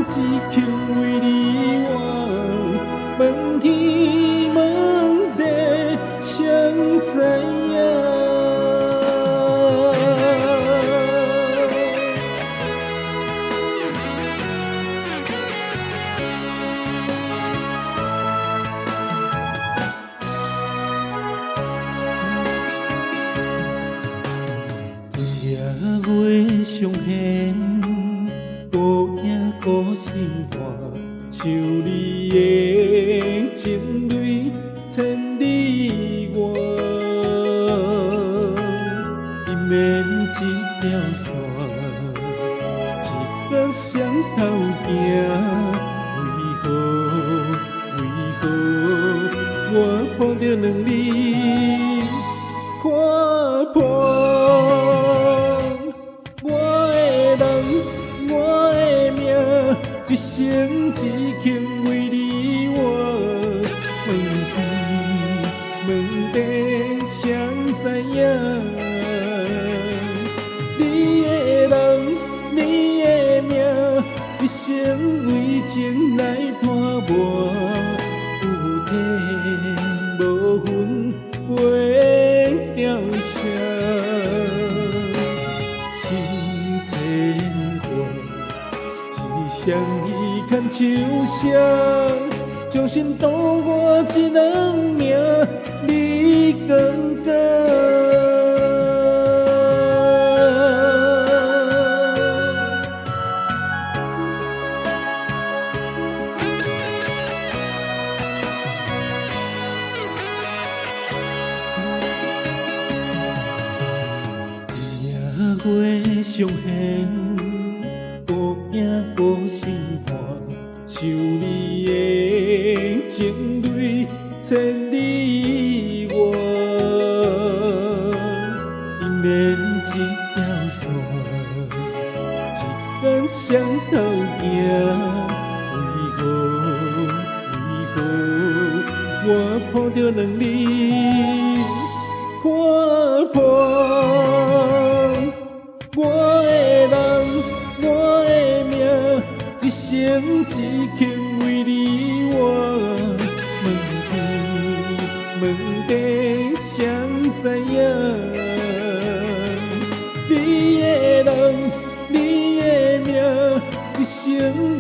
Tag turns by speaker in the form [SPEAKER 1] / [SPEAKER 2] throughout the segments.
[SPEAKER 1] 只肯为你活，问天问地谁知影？月上弦，孤影孤心肝，想你的情泪千里外。伊免一条线，一个双头行。为何我碰到两你看破？一生只肯为你活，问天问地谁知影？你的人，你的命，一生为情来拖磨，有体无分袂掉声，心千万。相依牵手声，将心赌我一两命，你敢敢？夜上弦。孤影孤心肝，想你的情泪千里外。伊免一条线，一根双头行。为何我碰到两你看破？我的人。一生只肯为你活，问天问地谁知影？你的人，你的命，一生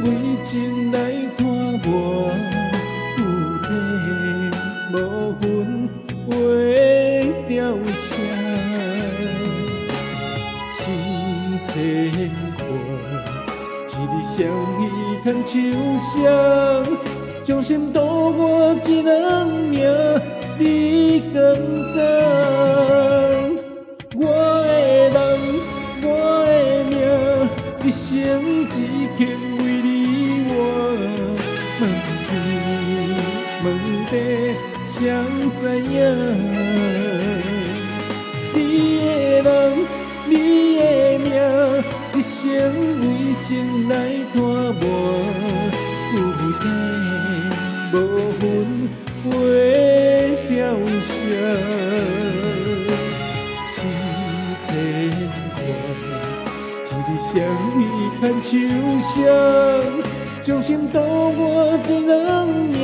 [SPEAKER 1] 为情来拖磨，有体无分袂掉声，心千万。一日相依牵手声，将心赌我一两命，你敢敢？我的人，我的命，一生只肯为你活，问天问地谁知影？你的人，你的命。一生为情来拖磨，有体无分袂掉声，心千万。一日相依牵手声，将心赌我一两命。